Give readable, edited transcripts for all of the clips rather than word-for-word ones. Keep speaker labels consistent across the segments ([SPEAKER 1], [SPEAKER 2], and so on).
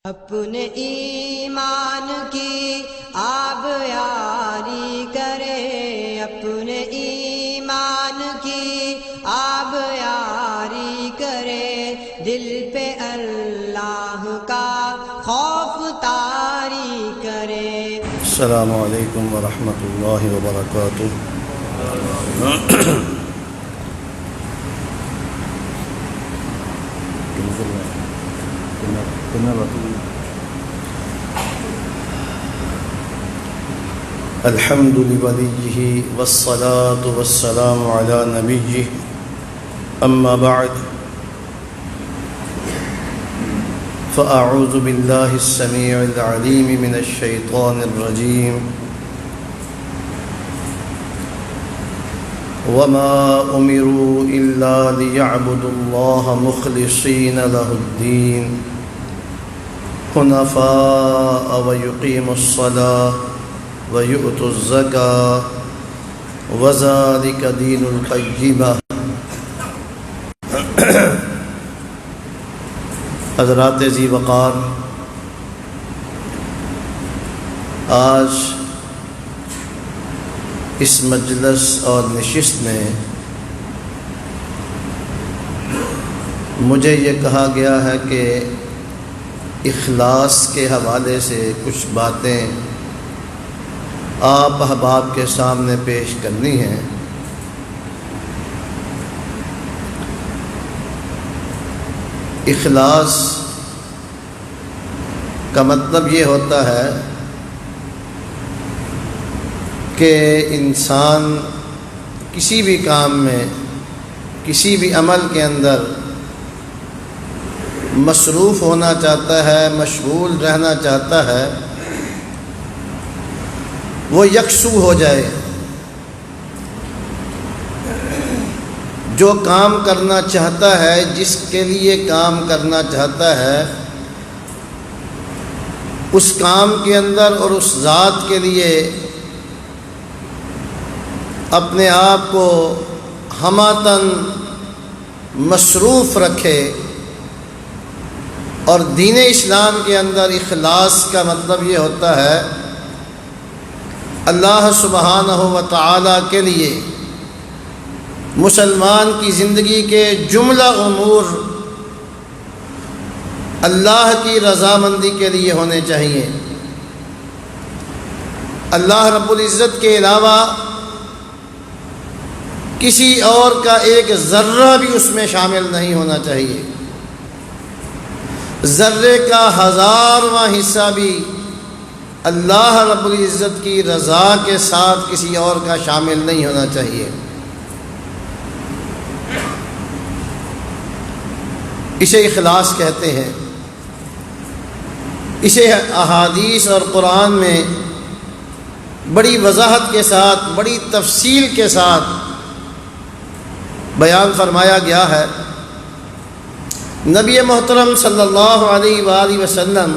[SPEAKER 1] اپنے ایمان کی آب یاری کرے، اپنے ایمان کی آب یاری کرے، دل پہ اللہ کا خوف طاری کرے۔
[SPEAKER 2] السلام علیکم ورحمۃ اللہ وبرکاتہ۔ الحمد لوليه والصلاة والسلام على نبيه أما بعد فأعوذ بالله السميع العليم من الشيطان الرجيم وما أمروا إلا ليعبدوا الله مخلصين له الدين حنفاء ويقيموا الصلاة وَيُؤْتُوا الزَّكَاةَ وَذَلِكَ دِينُ الْقَيِّمَةِ۔ حضرات ذی وقار، آج اس مجلس اور نشست میں مجھے یہ کہا گیا ہے کہ اخلاص کے حوالے سے کچھ باتیں آپ احباب کے سامنے پیش کرنی ہیں۔ اخلاص کا مطلب یہ ہوتا ہے کہ انسان کسی بھی کام میں، کسی بھی عمل کے اندر مصروف ہونا چاہتا ہے، مشغول رہنا چاہتا ہے، وہ یکسو ہو جائے، جو کام کرنا چاہتا ہے، جس کے لیے کام کرنا چاہتا ہے، اس کام کے اندر اور اس ذات کے لیے اپنے آپ کو ہماتن مصروف رکھے۔ اور دین اسلام کے اندر اخلاص کا مطلب یہ ہوتا ہے اللہ سبحانہ و تعالیٰ کے لیے مسلمان کی زندگی کے جملہ امور اللہ کی رضامندی کے لیے ہونے چاہیے۔ اللہ رب العزت کے علاوہ کسی اور کا ایک ذرہ بھی اس میں شامل نہیں ہونا چاہیے، ذرے کا 1000واں حصہ بھی اللہ رب العزت کی رضا کے ساتھ کسی اور کا شامل نہیں ہونا چاہیے۔ اسے اخلاص کہتے ہیں۔ اسے احادیث اور قرآن میں بڑی وضاحت کے ساتھ، بڑی تفصیل کے ساتھ بیان فرمایا گیا ہے۔ نبی محترم صلی اللہ علیہ وآلہ وسلم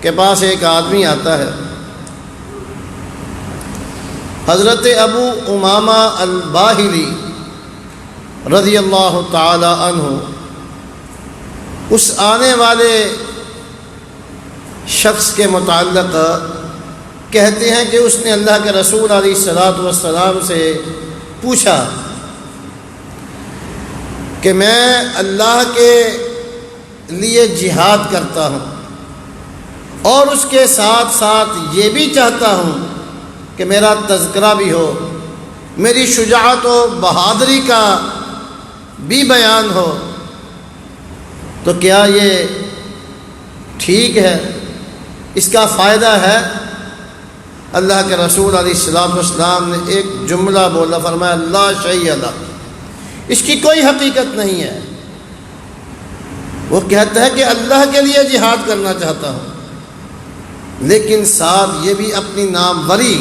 [SPEAKER 2] کے پاس ایک آدمی آتا ہے، حضرت ابو امامہ الباہلی رضی اللہ تعالی عنہ اس آنے والے شخص کے متعلق کہتے ہیں کہ اس نے اللہ کے رسول علیہ الصلاۃ سے پوچھا کہ میں اللہ کے لیے جہاد کرتا ہوں اور اس کے ساتھ ساتھ یہ بھی چاہتا ہوں کہ میرا تذکرہ بھی ہو، میری شجاعت و بہادری کا بھی بیان ہو، تو کیا یہ ٹھیک ہے؟ اس کا فائدہ ہے؟ اللہ کے رسول علیہ السلام نے ایک جملہ بولا، فرمایا لا شیء لہ، اس کی کوئی حقیقت نہیں ہے۔ وہ کہتا ہے کہ اللہ کے لیے جہاد کرنا چاہتا ہوں، لیکن ساتھ یہ بھی اپنی ناموری،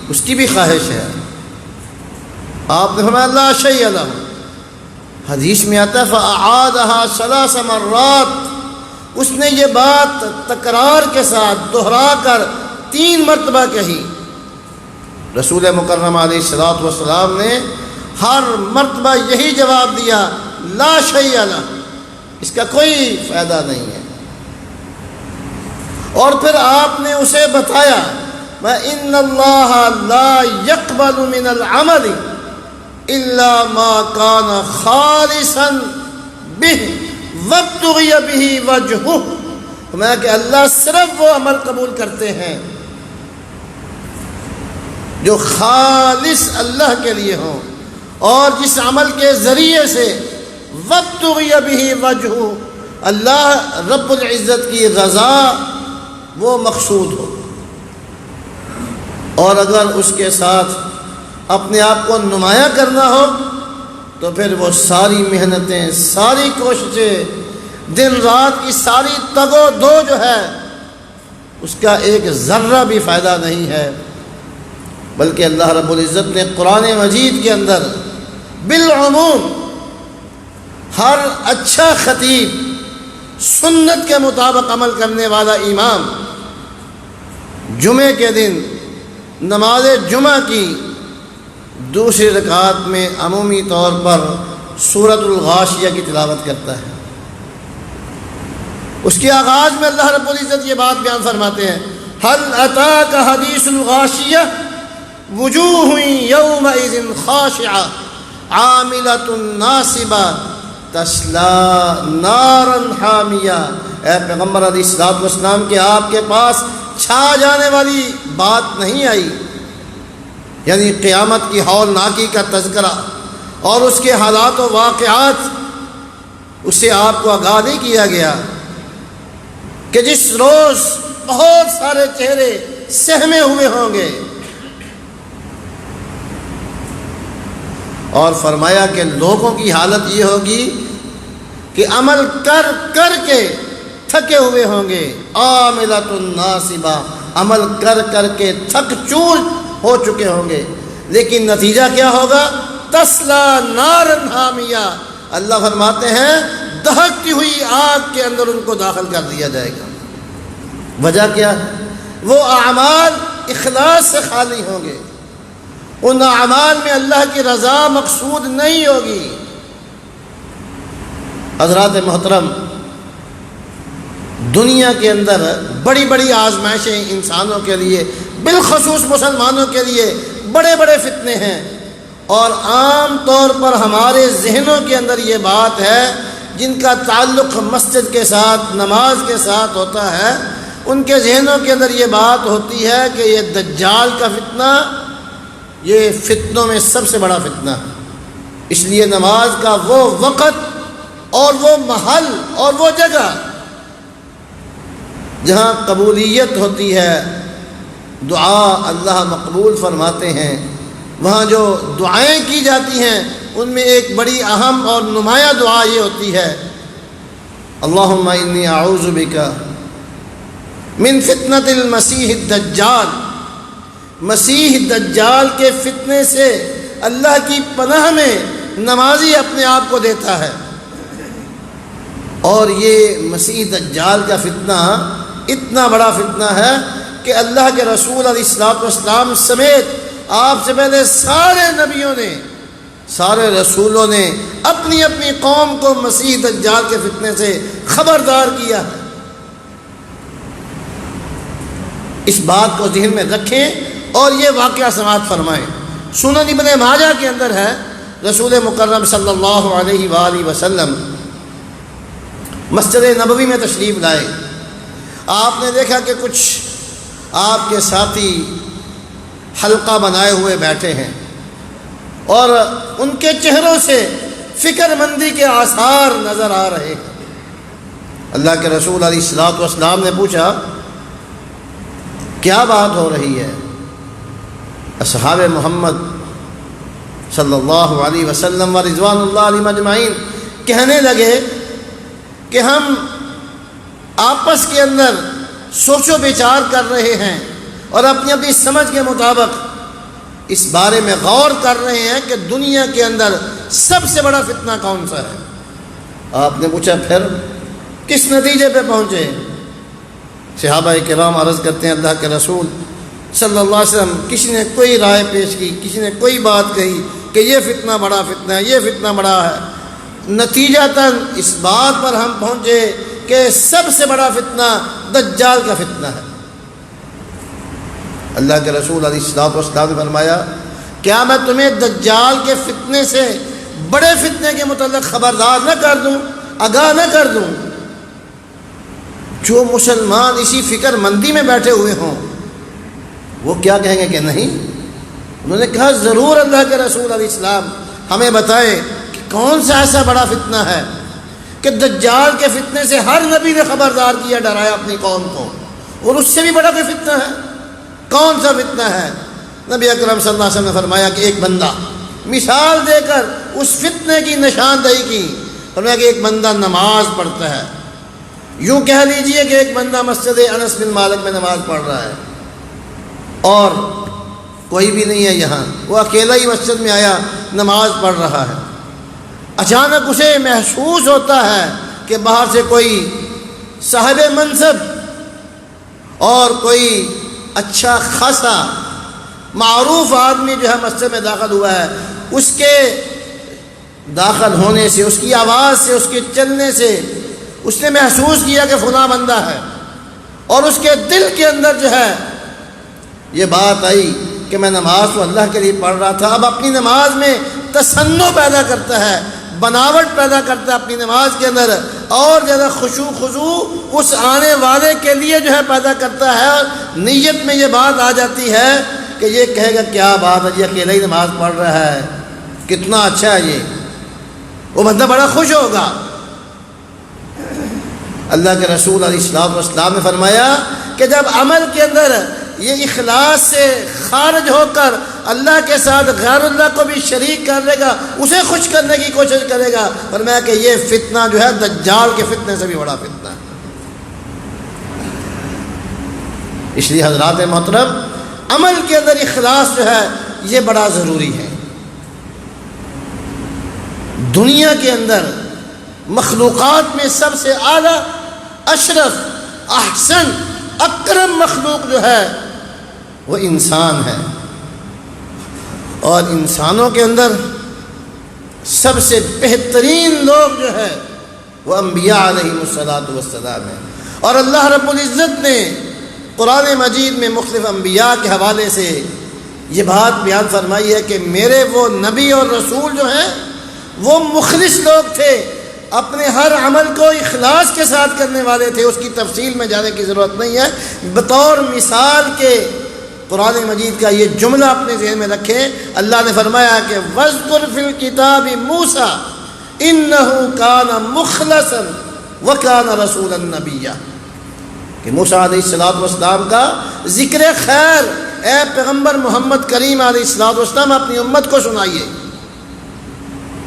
[SPEAKER 2] اس کی بھی خواہش ہے۔ آپ نے فرمایا لا شیء لہ۔ حدیث میں آتا ہے فَأَعَادَهَا 3 مرات، اس نے یہ بات تکرار کے ساتھ دہرا کر 3 مرتبہ کہی۔ رسول مکرم علیہ السلام نے ہر مرتبہ یہی جواب دیا لا شیء لہ، اس کا کوئی فائدہ نہیں ہے۔ اور پھر آپ نے اسے بتایا وَإِنَّ اللَّهَ لَا يَقْبَلُ مِنَ الْعَمَلِ إِلَّا مَا كَانَ خَالِصًا بِهِ وَابْتُغِيَ بِهِ وَجْهُهُ، فرمایا کہ اللہ صرف وہ عمل قبول کرتے ہیں جو خالص اللہ کے لیے ہوں، اور جس عمل کے ذریعے سے وَابْتُغِيَ بِهِ وَجْهُهُ، اللہ رب العزت کی رضا وہ مقصود ہو، اور اگر اس کے ساتھ اپنے آپ کو نمایاں کرنا ہو تو پھر وہ ساری محنتیں، ساری کوششیں، دن رات کی ساری تگ و دو جو ہے اس کا ایک ذرہ بھی فائدہ نہیں ہے، بلکہ اللہ رب العزت نے قرآن مجید کے اندر بالعموم ہر اچھا خطیب، سنت کے مطابق عمل کرنے والا امام، جمعے کے دن نماز جمعہ کی دوسری رکعت میں عمومی طور پر سورۃ الغاشیہ کی تلاوت کرتا ہے۔ اس کے آغاز میں اللہ رب العزت یہ بات بیان فرماتے ہیں هل اتاک حدیث الغاشیہ وجوہ یومئذ خاشعہ عاملۃ ناصبہ تصلی نارا حامیہ۔ اے پیغمبر علیہ الصلوۃ والسلام کہ آپ کے پاس چھا جانے والی بات نہیں آئی، یعنی قیامت کی ہولناکی کا تذکرہ اور اس کے حالات و واقعات، اس سے آپ کو آگاہ نہیں کیا گیا کہ جس روز بہت سارے چہرے سہمے ہوئے ہوں گے، اور فرمایا کہ لوگوں کی حالت یہ ہوگی کہ عمل کر کر کے تھکے ہوئے ہوں گے، عاملۃ ناصبہ، عمل کر کر کے تھک چور ہو چکے ہوں گے، لیکن نتیجہ کیا ہوگا؟ تسلی نارا حامیہ، اللہ فرماتے ہیں دہکتی ہوئی آگ کے اندر ان کو داخل کر دیا جائے گا۔ وجہ کیا ہے؟ وہ اعمال اخلاص سے خالی ہوں گے، ان اعمال میں اللہ کی رضا مقصود نہیں ہوگی۔ حضرات محترم، دنیا کے اندر بڑی بڑی آزمائشیں انسانوں کے لیے، بالخصوص مسلمانوں کے لیے بڑے بڑے فتنے ہیں، اور عام طور پر ہمارے ذہنوں کے اندر یہ بات ہے، جن کا تعلق مسجد کے ساتھ، نماز کے ساتھ ہوتا ہے، ان کے ذہنوں کے اندر یہ بات ہوتی ہے کہ یہ دجال کا فتنہ یہ فتنوں میں سب سے بڑا فتنہ ہے، اس لیے نماز کا وہ وقت اور وہ محل اور وہ جگہ جہاں قبولیت ہوتی ہے، دعا اللہ مقبول فرماتے ہیں، وہاں جو دعائیں کی جاتی ہیں ان میں ایک بڑی اہم اور نمایاں دعا یہ ہوتی ہے اللہم انی اعوذ بک من فتنۃ المسیح الدجال، مسیح دجال کے فتنے سے اللہ کی پناہ میں نمازی اپنے آپ کو دیتا ہے۔ اور یہ مسیح دجال کا فتنہ اتنا بڑا فتنہ ہے کہ اللہ کے رسول علیہ الصلوۃ والسلام سمیت آپ سے پہلے سارے نبیوں نے، سارے رسولوں نے اپنی اپنی قوم کو مسیح دجال کے فتنے سے خبردار کیا ہے۔ اس بات کو ذہن میں رکھیں اور یہ واقعہ سماعت فرمائیں۔ سنن ابن ماجہ کے اندر ہے، رسول مکرم صلی اللہ علیہ وآلہ وسلم مسجد نبوی میں تشریف لائے، آپ نے دیکھا کہ کچھ آپ کے ساتھی حلقہ بنائے ہوئے بیٹھے ہیں، اور ان کے چہروں سے فکر مندی کے آثار نظر آ رہے ہیں۔ اللہ کے رسول علیہ الصلوۃ والسلام نے پوچھا کیا بات ہو رہی ہے؟ اصحاب محمد صلی اللہ علیہ وسلم و رضوان اللہ علیہم اجمعین کہنے لگے کہ ہم آپس کے اندر سوچ و بچار کر رہے ہیں اور اپنی اپنی سمجھ کے مطابق اس بارے میں غور کر رہے ہیں کہ دنیا کے اندر سب سے بڑا فتنہ کون سا ہے۔ آپ نے پوچھا پھر کس نتیجے پہ پہنچے؟ صحابہ کرام عرض کرتے ہیں اللہ کے رسول صلی اللہ علیہ وسلم، کسی نے کوئی رائے پیش کی، کسی نے کوئی بات کہی کہ یہ فتنہ بڑا فتنہ ہے، یہ فتنہ بڑا ہے، نتیجتاً اس بات پر ہم پہنچے کہ سب سے بڑا فتنہ دجال کا فتنہ ہے۔ اللہ کے رسول علیہ الصلوۃ والسلام نے فرمایا کیا میں تمہیں دجال کے فتنے سے بڑے فتنے کے متعلق خبردار نہ کر دوں، آگاہ نہ کر دوں؟ جو مسلمان اسی فکر مندی میں بیٹھے ہوئے ہوں وہ کیا کہیں گے کہ نہیں؟ انہوں نے کہا ضرور اللہ کے رسول علیہ السلام ہمیں بتائیں کہ کون سا ایسا بڑا فتنہ ہے کہ دجال کے فتنے سے ہر نبی نے خبردار کیا، ڈرایا اپنی قوم کو، اور اس سے بھی بڑا کوئی فتنہ ہے؟ کون سا فتنہ ہے؟ نبی اکرم صلی اللہ علیہ وسلم نے فرمایا کہ ایک بندہ، مثال دے کر اس فتنے کی نشاندہی کی، فرمایا کہ ایک بندہ نماز پڑھتا ہے، یوں کہہ لیجئے کہ ایک بندہ مسجد انس بن مالک میں نماز پڑھ رہا ہے اور کوئی بھی نہیں ہے یہاں، وہ اکیلا ہی مسجد میں آیا، نماز پڑھ رہا ہے۔ اچانک اسے محسوس ہوتا ہے کہ باہر سے کوئی صاحب منصب اور کوئی اچھا خاصا معروف آدمی جو ہے مسجد میں داخل ہوا ہے۔ اس کے داخل ہونے سے، اس کی آواز سے، اس کے چلنے سے اس نے محسوس کیا کہ فلاں بندہ ہے، اور اس کے دل کے اندر جو ہے یہ بات آئی کہ میں نماز تو اللہ کے لیے پڑھ رہا تھا، اب اپنی نماز میں تصنع پیدا کرتا ہے، بناوٹ پیدا کرتا ہے اپنی نماز کے اندر، اور زیادہ خشوع خضوع اس آنے والے کے لیے جو ہے پیدا کرتا ہے، اور نیت میں یہ بات آ جاتی ہے کہ یہ کہے گا کیا بات ہے، یہ اکیلا ہی نماز پڑھ رہا ہے، کتنا اچھا ہے یہ، وہ بندہ بڑا خوش ہوگا۔ اللہ کے رسول علیہ الصلوۃ والسلام نے فرمایا کہ جب عمل کے اندر یہ اخلاص سے خارج ہو کر اللہ کے ساتھ غیر اللہ کو بھی شریک کر لے گا، اسے خوش کرنے کی کوشش کرے گا، فرمایا کہ یہ فتنہ جو ہے دجال کے فتنے سے بھی بڑا فتنہ ہے۔ اس لیے حضرات محترم، عمل کے اندر اخلاص جو ہے یہ بڑا ضروری ہے۔ دنیا کے اندر مخلوقات میں سب سے اعلیٰ، اشرف، احسن، اکرم مخلوق جو ہے وہ انسان ہے، اور انسانوں کے اندر سب سے بہترین لوگ جو ہے وہ انبیاء علیہم الصلاۃ والسلام ہیں۔ اور اللہ رب العزت نے قرآن مجید میں مختلف انبیاء کے حوالے سے یہ بات بیان فرمائی ہے کہ میرے وہ نبی اور رسول جو ہیں وہ مخلص لوگ تھے، اپنے ہر عمل کو اخلاص کے ساتھ کرنے والے تھے۔ اس کی تفصیل میں جانے کی ضرورت نہیں ہے، بطور مثال کے قرآن مجید کا یہ جملہ اپنے ذہن میں رکھیں۔ اللہ نے فرمایا کہ وَاذْكُرْ فِي الْكِتَابِ مُوسَىٰ إِنَّهُ كَانَ مُخْلَصًا وَكَانَ رَسُولًا نَبِيًّا، کہ موسیٰ علیہ الصلوۃ والسلام کا ذکر خیر اے پیغمبر محمد کریم علیہ الصلوۃ والسلام اپنی امت کو سنائیے۔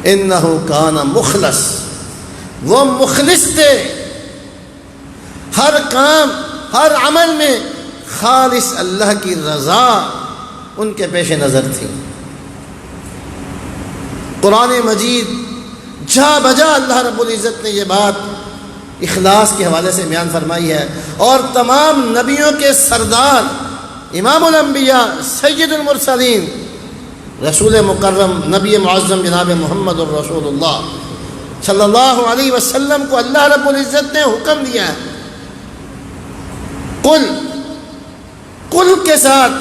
[SPEAKER 2] إِنَّهُ كَانَ مُخْلَص، وہ مخلص تھے، ہر کام ہر عمل میں خالص اللہ کی رضا ان کے پیش نظر تھی۔ قرآن مجید جا بجا اللہ رب العزت نے یہ بات اخلاص کے حوالے سے بیان فرمائی ہے، اور تمام نبیوں کے سردار، امام الانبیاء، سید المرسلین، رسول مکرم، نبی معظم جناب محمد الرسول اللہ صلی اللہ علیہ وسلم کو اللہ رب العزت نے حکم دیا ہے، قل کے ساتھ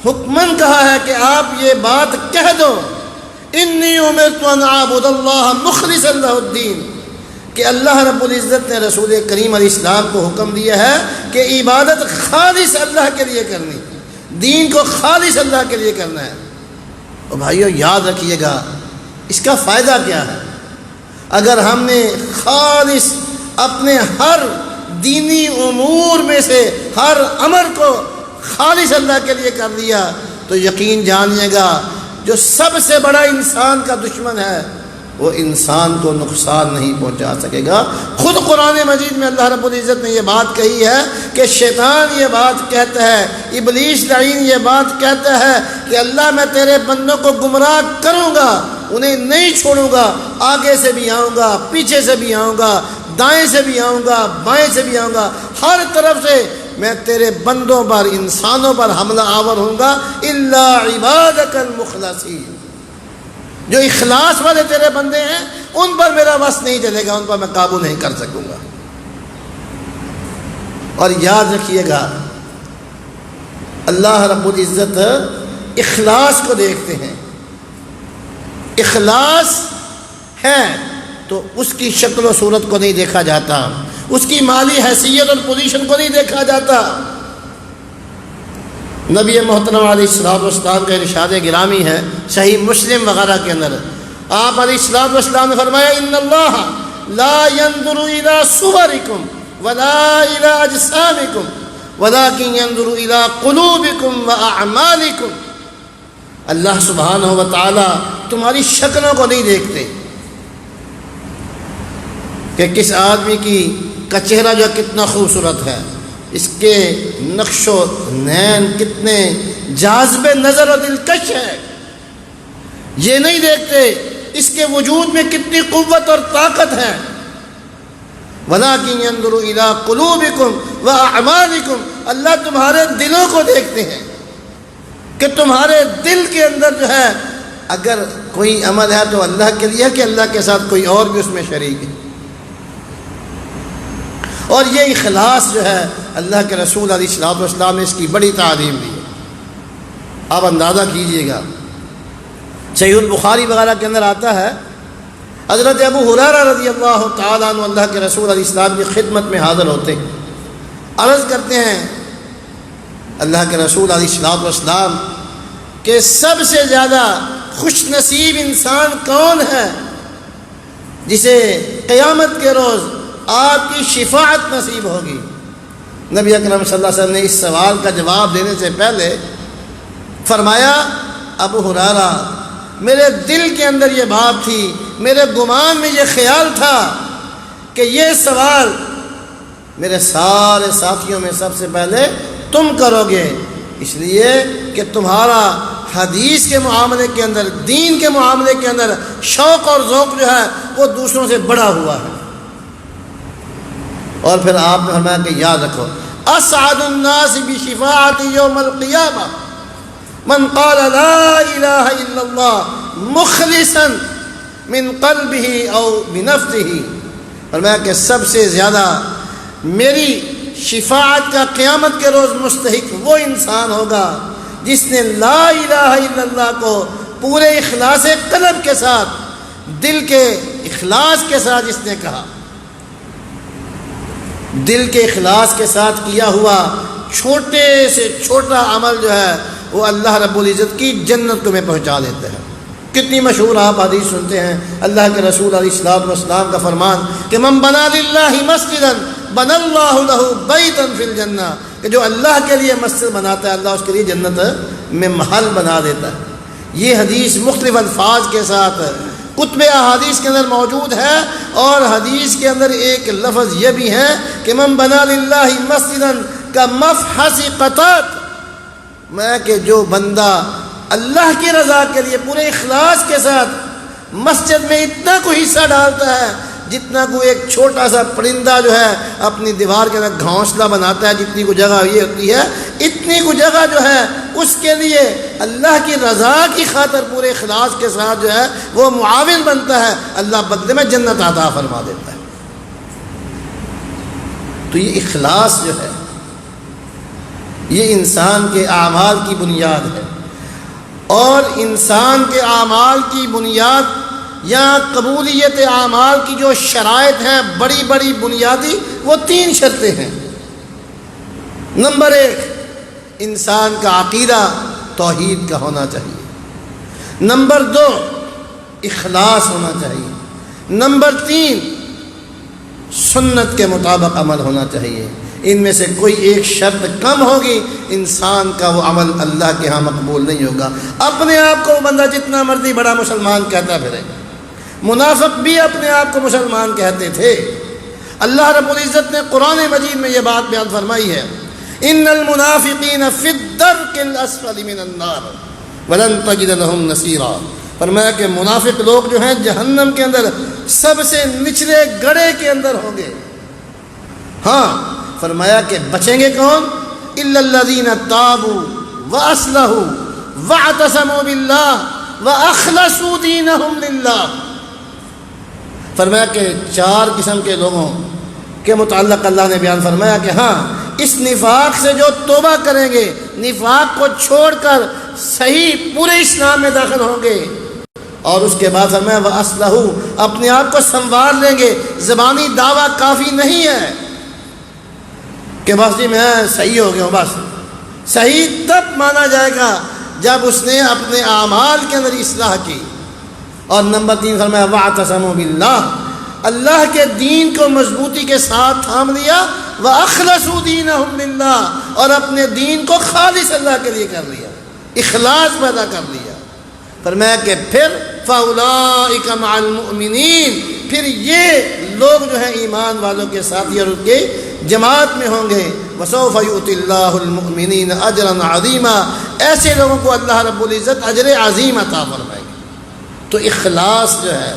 [SPEAKER 2] حکمن کہا ہے کہ آپ یہ بات کہہ دو، انی امرت ان اعبد اللہ مخلصا لہ الدین، کہ اللہ رب العزت نے رسول کریم علیہ السلام کو حکم دیا ہے کہ عبادت خالص اللہ کے لیے کرنی، دین کو خالص اللہ کے لیے کرنا ہے۔ اور بھائیو یاد رکھیے گا اس کا فائدہ کیا ہے؟ اگر ہم نے خالص اپنے ہر دینی امور میں سے ہر امر کو خالص اللہ کے لیے کر دیا تو یقین جانیے گا جو سب سے بڑا انسان کا دشمن ہے وہ انسان کو نقصان نہیں پہنچا سکے گا۔ خود قرآن مجید میں اللہ رب العزت نے یہ بات کہی ہے کہ شیطان یہ بات کہتا ہے، ابلیس لعین یہ بات کہتا ہے کہ اللہ میں تیرے بندوں کو گمراہ کروں گا، انہیں نہیں چھوڑوں گا، آگے سے بھی آؤں گا، پیچھے سے بھی آؤں گا، دائیں سے بھی آؤں گا، بائیں سے بھی آؤں گا، ہر طرف سے میں تیرے بندوں پر، انسانوں پر حملہ آور ہوں گا، الا عبادک المخلصین، جو اخلاص والے تیرے بندے ہیں ان پر میرا بس نہیں چلے گا، ان پر میں قابو نہیں کر سکوں گا۔ اور یاد رکھیے گا اللہ رب العزت اخلاص کو دیکھتے ہیں. اخلاص ہے تو اس کی شکل و صورت کو نہیں دیکھا جاتا، اس کی مالی حیثیت اور پوزیشن کو نہیں دیکھا جاتا. نبی محترم علیہ الصلوۃ والسلام کا ارشاد گرامی ہے صحیح مسلم وغیرہ کے اندر، آپ علیہ الصلوۃ والسلام نے فرمایا ان اللہ لا ينظر الى صورکم ولا الى اجسامکم ولكن ينظر الى قلوبکم واعمالکم. اللہ سبحانہ و تعالی تمہاری شکلوں کو نہیں دیکھتے کہ کس آدمی کا چہرہ جو کتنا خوبصورت ہے، اس کے نقش و نین کتنے جاذب نظر و دلکش ہے، یہ نہیں دیکھتے اس کے وجود میں کتنی قوت اور طاقت ہے. وَلَٰكِن يَنظُرُ إِلَىٰ قُلُوبِكُمْ وَأَعْمَالِكُمْ. اللہ تمہارے دلوں کو دیکھتے ہیں کہ تمہارے دل کے اندر جو ہے اگر کوئی عمل ہے تو اللہ کے لیے کہ اللہ کے ساتھ کوئی اور بھی اس میں شریک ہے. اور یہ اخلاص جو ہے اللہ کے رسول علیہ الصلوۃ والسلام نے اس کی بڑی تعلیم دی ہے. آپ اندازہ کیجئے گا صحیح البخاری وغیرہ کے اندر آتا ہے حضرت ابو ہریرہ رضی اللہ تعالیٰ عنہ اللہ کے رسول علیہ السلام کی خدمت میں حاضر ہوتے ہیں، عرض کرتے ہیں اللہ کے رسول علیہ الصلوۃ والسلام کہ سب سے زیادہ خوش نصیب انسان کون ہے جسے قیامت کے روز آپ کی شفاعت نصیب ہوگی. نبی اکرم صلی اللہ علیہ وسلم نے اس سوال کا جواب دینے سے پہلے فرمایا ابو ہریرہ میرے دل کے اندر یہ بات تھی، میرے گمان میں یہ خیال تھا کہ یہ سوال میرے سارے ساتھیوں میں سب سے پہلے تم کرو گے، اس لیے کہ تمہارا حدیث کے معاملے کے اندر، دین کے معاملے کے اندر شوق اور ذوق جو ہے وہ دوسروں سے بڑا ہوا ہے. اور پھر آپ نے فرمایا کہ یاد رکھو اسعد الناس بشفاعت یوم القیامہ من قال لا الہ الا اللہ مخلصا من قلبہ او بنفسہ. فرمایا کہ سب سے زیادہ میری شفاعت کا قیامت کے روز مستحق وہ انسان ہوگا جس نے لا الہ الا اللہ کو پورے اخلاص قلب کے ساتھ، دل کے اخلاص کے ساتھ جس نے کہا، دل کے اخلاص کے ساتھ کیا ہوا چھوٹے سے چھوٹا عمل جو ہے وہ اللہ رب العزت کی جنت کو میں پہنچا دیتا ہے. کتنی مشہور آپ حدیث سنتے ہیں اللہ کے رسول علیہ الصلوۃ والسلام کا فرمان کہ من بنا للہ مسجدا بنى اللہ لہ بیتا فی الجنہ، کہ جو اللہ کے لیے مسجد بناتا ہے اللہ اس کے لیے جنت میں محل بنا دیتا ہے. یہ حدیث مختلف الفاظ کے ساتھ کتب احادیث کے اندر موجود ہے، اور حدیث کے اندر ایک لفظ یہ بھی ہے کہ من بنا للہ مسجدا کمفحص قطات، میں کہ جو بندہ اللہ کی رضا کے لیے پورے اخلاص کے ساتھ مسجد میں اتنا کو حصہ ڈالتا ہے جتنا کو ایک چھوٹا سا پرندہ جو ہے اپنی دیوار کے اندر گھونسلہ بناتا ہے، جتنی کو جگہ یہ ہوتی ہے اتنی کو جگہ جو ہے اس کے لیے اللہ کی رضا کی خاطر پورے اخلاص کے ساتھ جو ہے وہ معاون بنتا ہے، اللہ بدلے میں جنت عطا فرما دیتا ہے. تو یہ اخلاص جو ہے یہ انسان کے اعمال کی بنیاد ہے، اور انسان کے اعمال کی بنیاد یا قبولیت اعمال کی جو شرائط ہیں بڑی بڑی بنیادی وہ 3 شرطیں ہیں. نمبر 1 انسان کا عقیدہ توحید کا ہونا چاہیے. نمبر 2 اخلاص ہونا چاہیے. نمبر 3 سنت کے مطابق عمل ہونا چاہیے. ان میں سے کوئی ایک شرط کم ہوگی انسان کا وہ عمل اللہ کے ہاں مقبول نہیں ہوگا. اپنے آپ کو بندہ جتنا مرضی بڑا مسلمان کہتا پھرے، منافق بھی اپنے آپ کو مسلمان کہتے تھے. اللہ رب العزت نے قرآن مجید میں یہ بات بیان فرمائی ہے ان المنافقین فی الدرک الاسفل من النار ولن تجد لهم نصیرا. فرمایا کہ منافق لوگ جو ہیں جہنم کے اندر سب سے نچلے گڑھے کے اندر ہوں گے. ہاں فرمایا کہ بچیں گے کون؟ الا الذین تابوا واصلحوا واعتصموا باللہ واخلصوا دینہم للہ. فرمایا کہ 4 قسم کے لوگوں کے متعلق اللہ نے بیان فرمایا کہ ہاں اس نفاق سے جو توبہ کریں گے، نفاق کو چھوڑ کر صحیح پورے اسلام میں داخل ہوں گے، اور اس کے بعد فرمایا وَأَصْلَحُ، اپنے آپ کو سنوار لیں گے۔ زبانی دعویٰ کافی نہیں ہے کہ بس جی میں صحیح ہو گیا ہوں، بس صحیح تب مانا جائے گا جب اس نے اپنے اعمال کے اندر اصلاح کی۔ اور نمبر 3 فرمایا وَاعْتَصَمُوا بِاللَّهِ، اللہ کے دین کو مضبوطی کے ساتھ تھام لیا، وَأَخْلَصُوا دِينَهُمْ لِلَّهِ، اور اپنے دین کو خالص اللہ کے لیے کر لیا، اخلاص پیدا کر لیا۔ فرمایا کہ پھر فَأُولَٰئِكَ مَعَ الْمُؤْمِنِينَ، پھر یہ لوگ جو ہیں ایمان والوں کے ساتھ اور ان کے جماعت میں ہوں گے۔ وَسَوْفَ يُؤْتِ اللَّهُ الْمُؤْمِنِينَ أَجْرًا عَظِيمًا، ایسے لوگوں کو اللہ رب العزت اجر عظیم عطا فرمائے گا۔ تو اخلاص جو ہے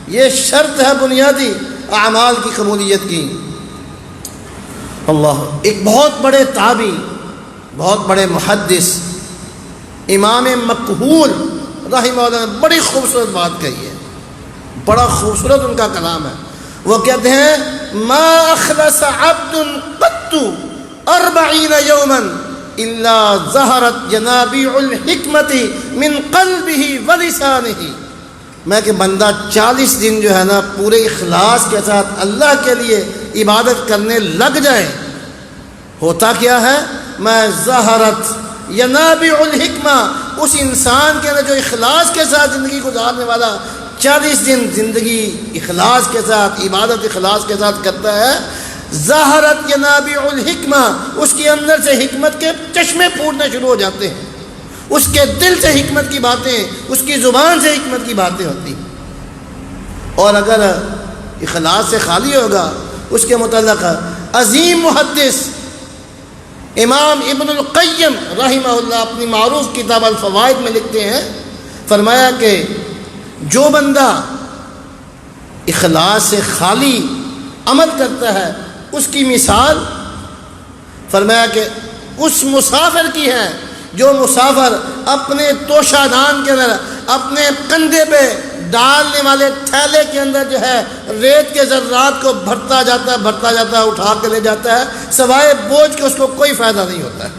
[SPEAKER 2] یہ شرط ہے بنیادی اعمال کی قبولیت کی۔ اللہ، ایک بہت بڑے تابعی، بہت بڑے محدث امام مکحول رحمہ اللہ نے بڑی خوبصورت بات کہی ہے، بڑا خوبصورت ان کا کلام ہے۔ وہ کہتے ہیں ما اخلص عبد قط 40 یوما الا ظہرت جنابیع الحکمت من قلبہ ولسانہ، میں کہ بندہ 40 دن جو ہے نا پورے اخلاص کے ساتھ اللہ کے لیے عبادت کرنے لگ جائے، ہوتا کیا ہے؟ میں ظہرت ینابع الحکمہ، اس انسان کے اندر جو اخلاص کے ساتھ زندگی گزارنے والا 40 دن زندگی اخلاص کے ساتھ، عبادت اخلاص کے ساتھ کرتا ہے، ظہرت ینابع الحکمہ، اس کے اندر سے حکمت کے چشمے پھوٹنے شروع ہو جاتے ہیں، اس کے دل سے حکمت کی باتیں، اس کی زبان سے حکمت کی باتیں ہوتی ہیں۔ اور اگر اخلاص سے خالی ہوگا، اس کے متعلق عظیم محدث امام ابن القیم رحمہ اللہ اپنی معروف کتاب الفوائد میں لکھتے ہیں، فرمایا کہ جو بندہ اخلاص سے خالی عمل کرتا ہے اس کی مثال، فرمایا کہ اس مسافر کی ہے جو مسافر اپنے توشہ دان کے اندر اپنے کندھے پہ ڈالنے والے تھیلے کے اندر جو ہے ریت کے ذرات کو بھرتا جاتا ہے، اٹھا کے لے جاتا ہے، سوائے بوجھ کے اس کو کوئی فائدہ نہیں ہوتا ہے۔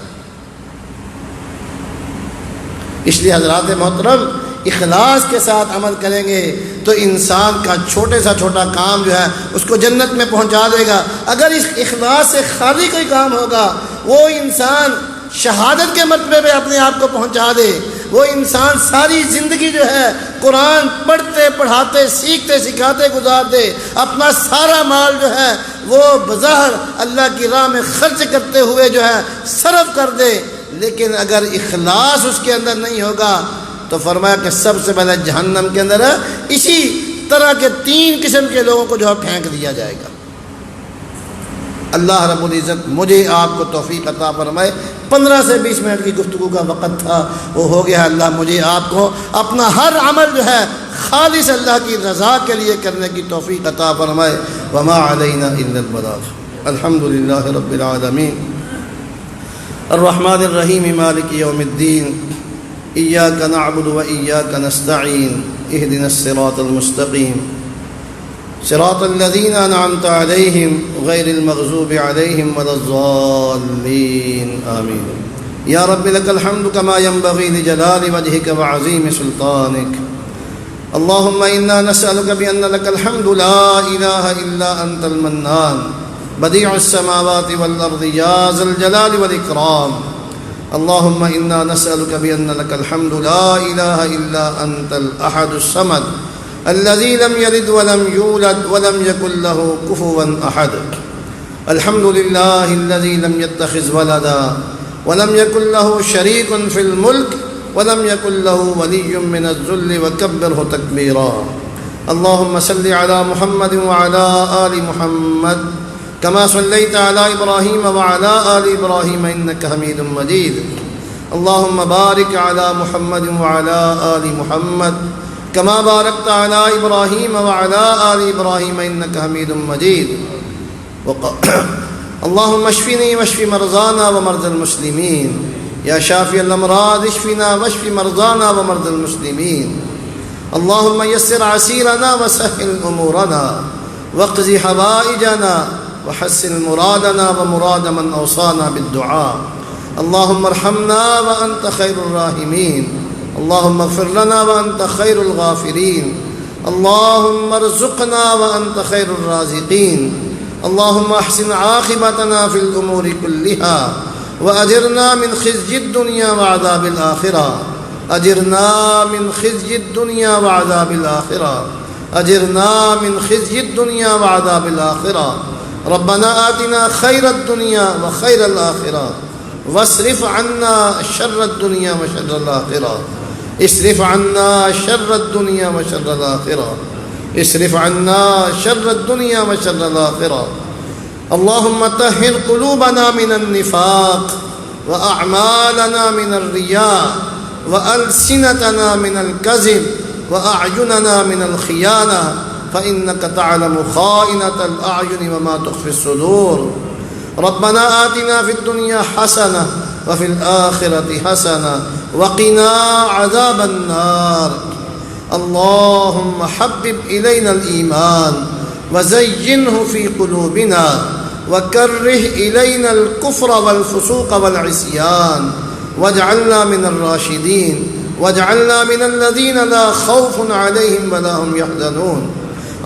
[SPEAKER 2] اس لیے حضرات محترم، اخلاص کے ساتھ عمل کریں گے تو انسان کا چھوٹے سا چھوٹا کام جو ہے اس کو جنت میں پہنچا دے گا۔ اگر اس اخلاص سے خالی کوئی کام ہوگا، وہ انسان شہادت کے مرتبے پہ اپنے آپ کو پہنچا دے، وہ انسان ساری زندگی جو ہے قرآن پڑھتے پڑھاتے سیکھتے سکھاتے گزار دے، اپنا سارا مال جو ہے وہ بظاہر اللہ کی راہ میں خرچ کرتے ہوئے جو ہے صرف کر دے، لیکن اگر اخلاص اس کے اندر نہیں ہوگا تو فرمایا کہ سب سے پہلے جہنم کے اندر اسی طرح کے 3 قسم کے لوگوں کو جو ہے پھینک دیا جائے گا۔ اللہ رب العزت مجھے آپ کو توفیق عطا فرمائے۔ 15 سے 20 منٹ کی گفتگو کا وقت تھا، وہ ہو گیا۔ اللہ مجھے آپ کو اپنا ہر عمل جو ہے خالص اللہ کی رضا کے لیے کرنے کی توفیق عطا فرمائے۔ وما علینا الا البلاغ۔ الحمد للہ رب العالمین الرحمن الرحیم مالک یوم الدین، ایاک نعبد و ایاک نستعین، اہدنا الصراط المستقیم، صراط الذین انعمت علیہم غیر المغضوب علیہم ولا الضالین آمین۔ یا رب لک الحمد کما ينبغی لجلال وجہک وعظیم سلطانک۔ اللہم انا نسألک بأن لک الحمد لا الہ الا انت المنان بدیع السماوات والارض یا ذا الجلال والاکرام۔ اللہم انا نسألک بأن لک الحمد لا الہ الا انت الاحد الصمد الذي لم يلد ولم يولد ولم يكن له كفوا أحد۔ الحمد لله الذي لم يتخذ ولدا ولم يكن له شريك في الملك ولم يكن له ولي من الذل وكبره تكبيرا۔ اللهم صل على محمد وعلى آل محمد كما صليت على إبراهيم وعلى آل إبراهيم إنك حميد مجيد۔ اللهم بارك على محمد وعلى آل محمد كما باركت على إبراهيم وعلى آل إبراهيم إنك حميد مجيد۔ اللهم اشفني واشف مرضانا ومرضى المسلمين، يا شافي الأمراض اشفنا واشف مرضانا ومرضى المسلمين۔ اللهم يسر عسيرنا وسهل أمورنا واقض حوائجنا وحسن مرادنا ومراد من أوصانا بالدعاء. اللهم ارحمنا وأنت خير الراحمين. اللهم اغفر لنا وأنت خير الغافرين. اللهم ارزقنا وأنت خير الرازقين. اللهم احسن عاقبتنا في الأمور كلها وأجرنا من خزي الدنيا وعذاب الآخرة. أجرنا من خزي الدنيا وعذاب الآخرة. أجرنا من خزي الدنيا وعذاب الآخرة. ربنا آتنا خير الدنيا وخير الآخرة واصرف عنا شر الدنيا وشر الآخرة. اصرف عنا شر الدنيا وشر الآخرة. اصرف عنا شر الدنيا وشر الآخرة. اللهم طهر قلوبنا من النفاق وأعمالنا من الرياء وألسنتنا من الكذب وأعيننا من الخيانة، فإنك تعلم خائنة الأعين وما تخفي الصدور. ربنا آتنا في الدنيا حسنة وفي الآخرة حسنة وقنا عذاب النار. اللهم حبب إلينا الإيمان وزينه في قلوبنا وكره إلينا الكفر والفسوق والعصيان واجعلنا من الراشدين واجعلنا من الذين لا خوف عليهم ولا هم يحزنون.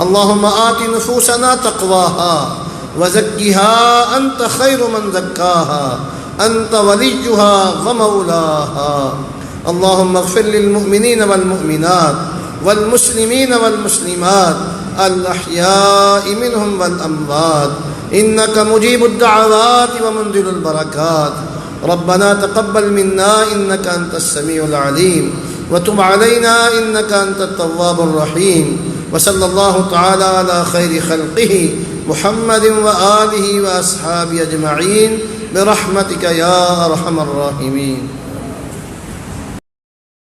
[SPEAKER 2] اللهم آت نفوسنا تقواها وزكها أنت خير من زكاها أنت وليها ومولاها. اللهم اغفر للمؤمنين والمؤمنات والمسلمين والمسلمات الأحياء منهم والأموات إنك مجيب الدعوات ومنزل البركات. ربنا تقبل منا إنك أنت السميع العليم وتب علينا إنك أنت التواب الرحيم. وصلى الله تعالى على خير خلقه محمد وآله وأصحابه أجمعين برحمتك يا أرحم الراحمين.